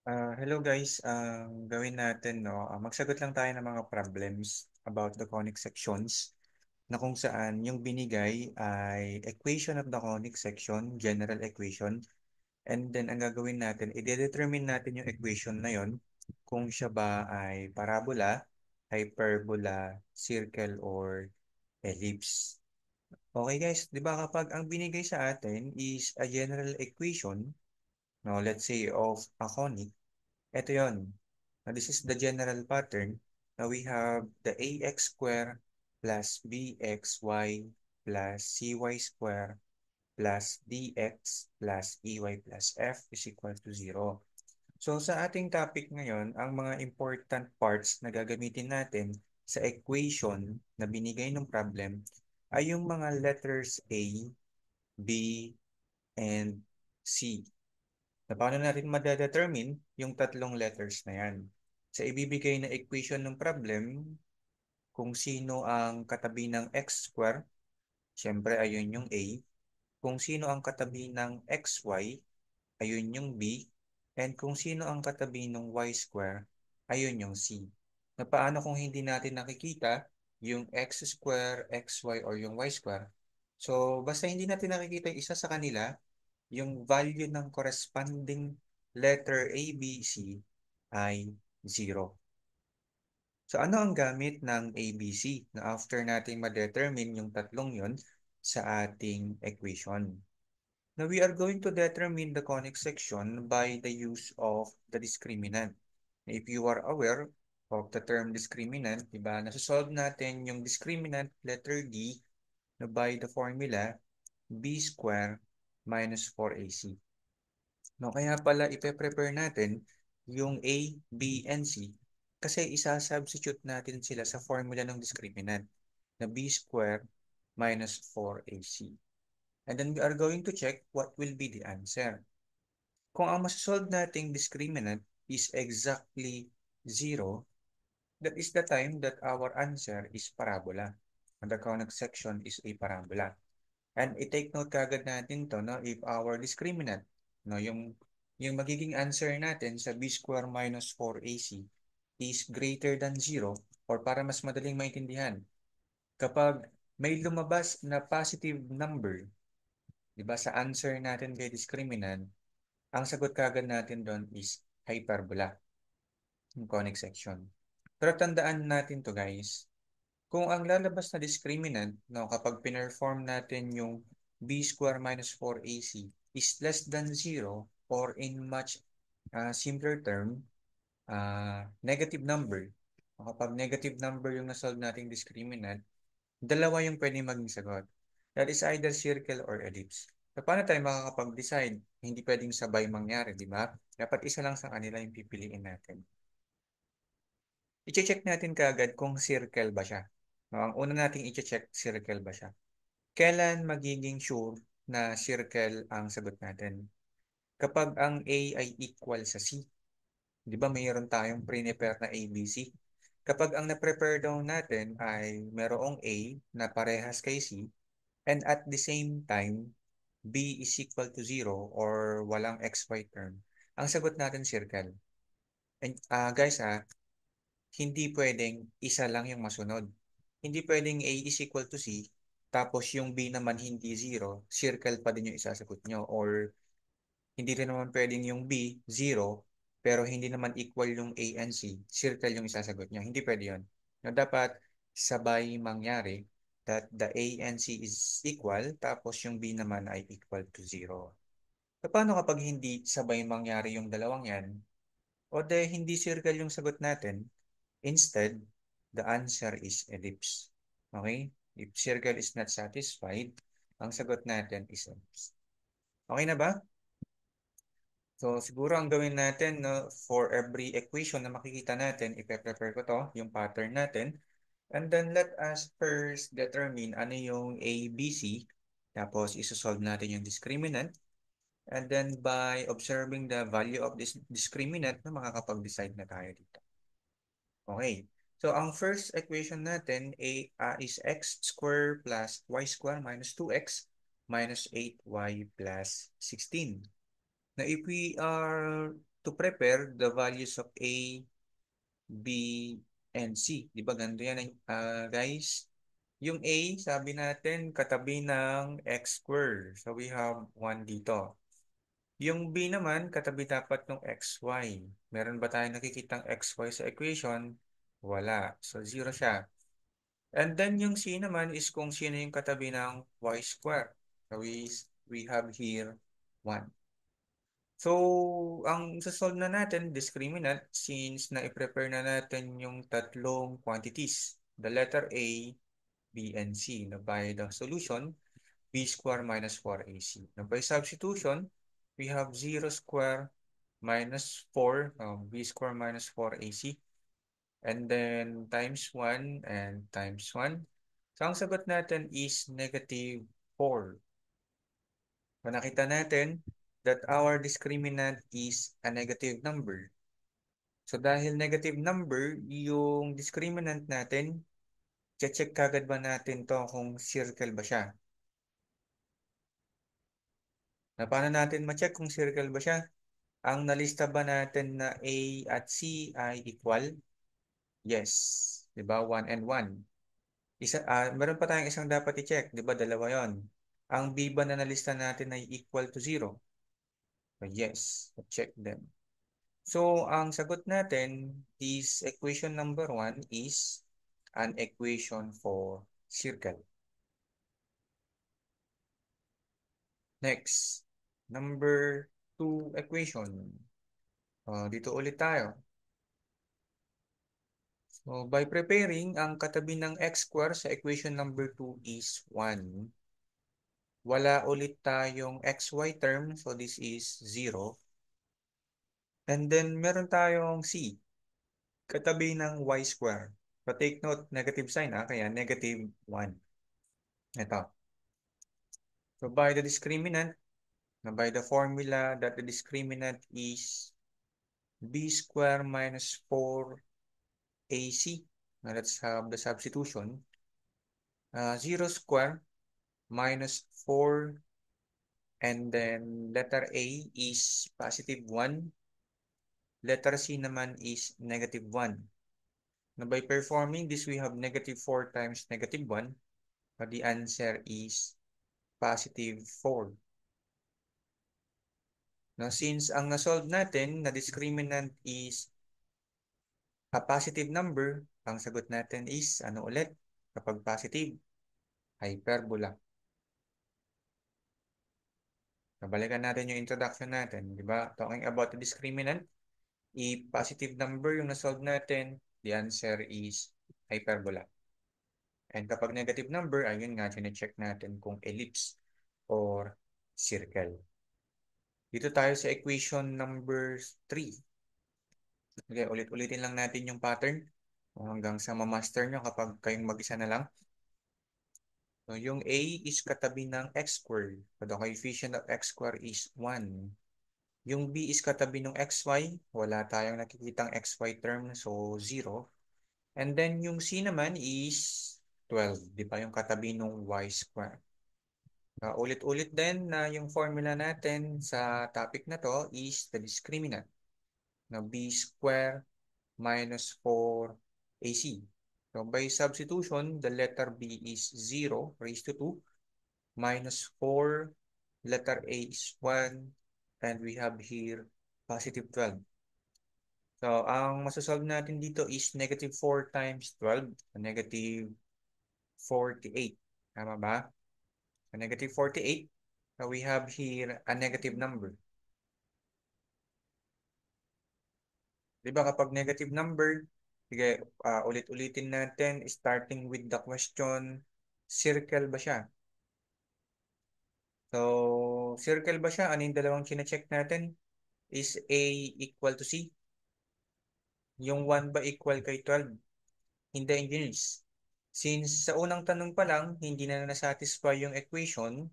Hello guys, ang gawin natin, no, magsagot lang tayo ng mga problems about the conic sections na kung saan yung binigay ay equation of the conic section, general equation, and then ang gagawin natin, i-determine natin yung equation na yon kung siya ba ay parabola, hyperbola, circle, or ellipse. Okay guys, di ba kapag ang binigay sa atin is a general equation, no, let's say of a conic, ito yon. Now, this is the general pattern. Now, we have the ax square plus bxy plus cy square plus dx plus ey plus f is equal to 0. So, sa ating topic ngayon, ang mga important parts na gagamitin natin sa equation na binigay ng problem ay yung mga letters A, B, and C. Na paano natin madedetermine yung tatlong letters na yan? Sa ibibigay na equation ng problem, kung sino ang katabi ng x square, syempre ayun yung A. Kung sino ang katabi ng xy, ayun yung B. And kung sino ang katabi ng y square, ayun yung C. Na paano kung hindi natin nakikita yung x square, xy, or yung y square? So, basta hindi natin nakikita yung isa sa kanila, yung value ng corresponding letter A, B, C ay 0. So ano ang gamit ng A, B, C na after nating ma-determine yung tatlong yon sa ating equation? Now we are going to determine the conic section by the use of the discriminant. If you are aware of the term discriminant, diba, nasa-solve natin yung discriminant letter D na by the formula B square minus 4AC. No, kaya pala ipe-prepare natin yung A, B, and C kasi isa-substitute natin sila sa formula ng discriminant na B square minus 4AC. And then we are going to check what will be the answer. Kung ang masasolve nating discriminant is exactly 0, that is the time that our answer is parabola. And the conic section is a parabola. And i-take note kagad natin to, no, if our discriminant, no, yung magiging answer natin sa b square minus 4ac is greater than 0, or para mas madaling maintindihan, kapag may lumabas na positive number, di ba, sa answer natin kay discriminant, ang sagot kagad natin doon is hyperbola, yung conic section. Pero tandaan natin to guys, kung ang lalabas na discriminant, no, kapag pinerform natin yung b square minus 4ac is less than 0, or in much simpler term, negative number. Kapag negative number yung nasolve nating discriminant, dalawa yung pwedeng maging sagot. That is either circle or ellipse. So, paano tayo makakapag-decide? Hindi pwedeng sabay mangyari, di ba? Dapat isa lang sa kanila yung pipiliin natin. I-check natin kaagad kung circle ba siya. No, ang una nating i-check, circle ba siya. Kailan magiging sure na circle ang sagot natin? Kapag ang A ay equal sa C. Di ba mayroon tayong pre-prepare na ABC? Kapag ang na-prepare daw natin ay merong A na parehas kay C, and at the same time, B is equal to 0 or walang XY term, ang sagot natin circle. And guys, hindi pwedeng isa lang yung masunod. Hindi pwedeng A is equal to C, tapos yung B naman hindi 0, circle pa din yung isasagot nyo. Or hindi rin naman pwedeng yung B, 0, pero hindi naman equal yung A and C, circle yung isasagot nyo. Hindi pwede yun. No, dapat sabay mangyari that the A and C is equal, tapos yung B naman ay equal to 0. So, paano kapag hindi sabay mangyari yung dalawang yan? O de hindi circle yung sagot natin? Instead, the answer is ellipse. Okay? If circle is not satisfied, ang sagot natin is ellipse. Okay na ba? So, siguro ang gawin natin, no, for every equation na makikita natin, ipe-prepare ko to, yung pattern natin. And then let us first determine ano yung A, B, C. Tapos, isosolve natin yung discriminant. And then by observing the value of this discriminant, na makakapag-decide na tayo dito. Okay. So, ang first equation natin is x square plus y square minus 2x minus 8y plus 16. Now, if we are to prepare the values of A, B, and C. Di ba ganito yan, guys? Yung A, sabi natin, katabi ng x square. So we have 1 dito. Yung B naman, katabi dapat ng xy. Meron ba tayong nakikitang xy sa equation? Wala. So, 0 siya. And then yung C naman is kung sino yung katabi ng y square. So, we have here 1. So, ang sasolve na natin, discriminant, since na-prepare na natin yung tatlong quantities. The letter A, B, and C. Na by the solution, b square minus 4ac. Now, by substitution, we have 0 square minus 4, b square minus 4ac. And then times 1 and times 1. So, ang sagot natin is negative 4. So, nakita natin that our discriminant is a negative number. So, dahil negative number, yung discriminant natin, check kagad ba natin to kung circle ba siya? Na paano natin ma-check kung circle ba siya? Ang nalista ba natin na A at C ay equal? Yes. 'Di ba? 1 and 1. Meron pa tayong isang dapat i-check. 'Di ba? Dalawa yon. Ang B ba na nalista natin ay equal to 0? So, yes. Check them. So, ang sagot natin is equation number 1 is an equation for circle. Next, number 2 equation. Dito ulit tayo. So, by preparing, ang katabi ng x square sa equation number 2 is 1. Wala ulit tayong xy term, so this is 0. And then, meron tayong c, katabi ng y square. But take note, negative sign, kaya negative 1. Ito. So, by the discriminant, by the formula that the discriminant is b square minus 4ac. Now, let's have the substitution. 0 square minus 4, and then letter A is positive 1. Letter C naman is negative 1. Now, by performing this, we have negative 4 times negative 1. But the answer is positive 4. Now, since ang nasolve natin na discriminant is a positive number, ang sagot natin is, ano ulit? Kapag positive, hyperbola. Nabalikan natin yung introduction natin, di ba? Talking about the discriminant, positive number yung nasolve natin, the answer is hyperbola. And kapag negative number, ayun nga, check natin kung ellipse or circle. Dito tayo sa equation number 3. Okay, ulit-ulitin lang natin yung pattern hanggang sa ma-master nyo kapag kayong mag-isa na lang. So, yung A is katabi ng x squared. So, the coefficient of x squared is 1. Yung B is katabi ng xy. Wala tayong nakikitang xy term, so 0. And then yung C naman is 12. Di ba yung katabi ng y square? Ulit-ulit din na yung formula natin sa topic na to is the discriminant na b square minus 4ac. So by substitution, the letter b is 0 raised to 2 minus 4, letter a is 1, and we have here positive 12. So ang masasolve natin dito is negative 4 times 12, negative 48. Tama ba? So negative 48, so we have here a negative number. Di ba kapag negative number, sige, ulit-ulitin natin, starting with the question, circle ba siya? So, circle ba siya? Ano yung dalawang chinecheck natin? Is A equal to C? Yung 1 ba equal kay 12? Hindi, engineers. Since sa unang tanong pa lang, hindi na nasatisfy yung equation,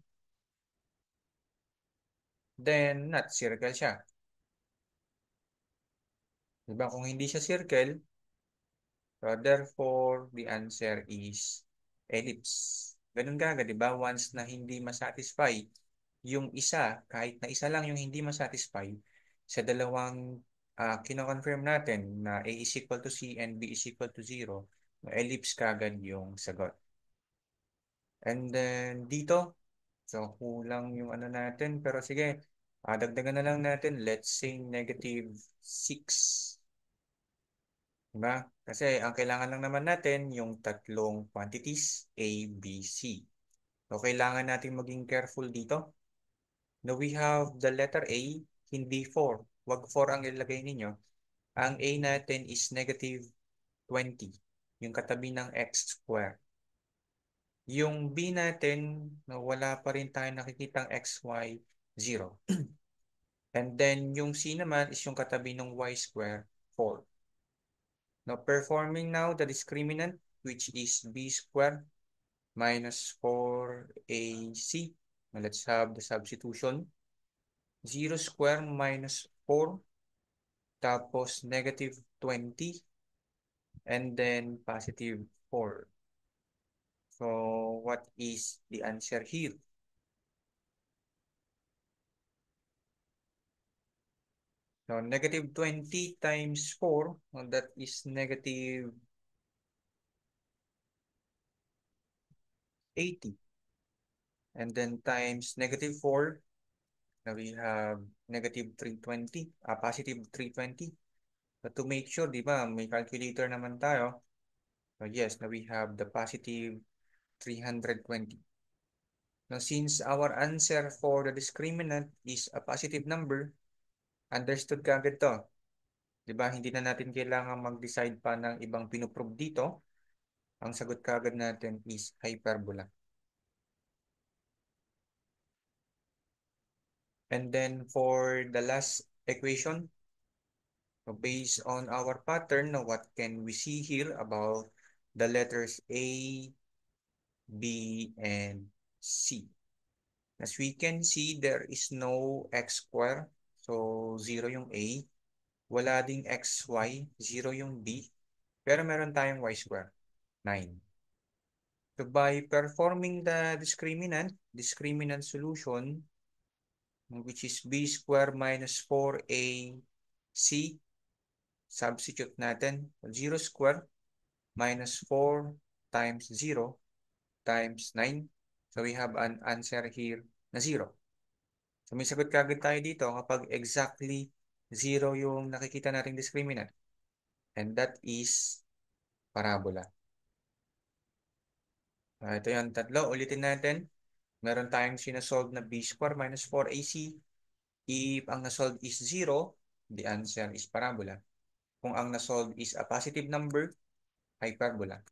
then not circle siya. Diba? Kung hindi siya circle, so therefore, the answer is ellipse. Ganun gaga, di ba? Once na hindi masatisfy yung isa, kahit na isa lang yung hindi masatisfy, sa dalawang kino-confirm natin na A is equal to C and B is equal to 0, ellipse kagad yung sagot. And then dito, so kulang yung ano natin, pero sige, dagdagan na lang natin, let's say negative 6. Diba? Kasi ang kailangan lang naman natin yung tatlong quantities, A, B, C. So kailangan natin maging careful dito. Now we have the letter A, hindi 4. Wag 4 ang ilagay ninyo. Ang A natin is negative 20, yung katabi ng x square. Yung B natin, na wala pa rin tayo nakikitang xy 0. And then yung C naman is yung katabi ng y square 4. Now performing now the discriminant, which is b square minus 4ac. Now let's have the substitution. 0 square minus 4, tapos negative 20, and then positive 4. So what is the answer here? So negative 20 times 4, well, that is negative 80. And then times negative 4, now we have negative 320, positive 320. But to make sure, di ba, may calculator naman tayo. So yes, now we have the positive 320. Now since our answer for the discriminant is a positive number, understood kagad to. Di ba, hindi na natin kailangan mag-decide pa ng ibang pinuprove dito. Ang sagot kagad natin is hyperbola. And then for the last equation, so based on our pattern, what can we see here about the letters A, B, and C? As we can see, there is no x square. So, 0 yung A. Wala ding xy. 0 yung B. Pero meron tayong y square. 9. So, by performing the discriminant solution, which is b square minus 4ac, substitute natin. 0 square minus 4 times 0 times 9. So, we have an answer here na 0. So may sagot kagad tayo dito kapag exactly 0 yung nakikita nating discriminant. And that is parabola. Ito yung tatlo. Ulitin natin. Meron tayong sinasolve na b square minus 4ac. If ang nasolve is 0, the answer is parabola. Kung ang nasolve is a positive number, hyperbola.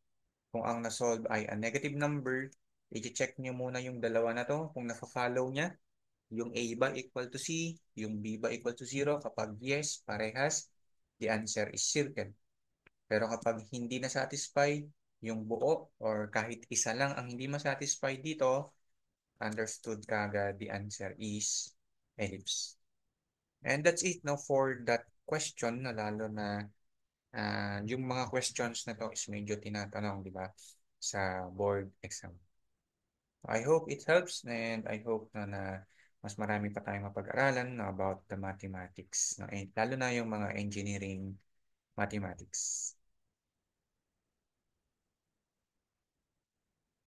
Kung ang nasolve ay a negative number, i-check nyo muna yung dalawa na to kung naka-follow niya. Yung A ba equal to C? Yung B ba equal to 0? Kapag yes, parehas, the answer is circle. Pero kapag hindi na satisfy yung buo or kahit isa lang ang hindi masatisfy dito, understood kagad the answer is ellipse. And that's it no for that question na lalo na yung mga questions na to is medyo tinatanong, di ba, sa board exam. I hope it helps and I hope na mas marami pa tayong mapag-aralan about the mathematics, no? Lalo na yung mga engineering mathematics.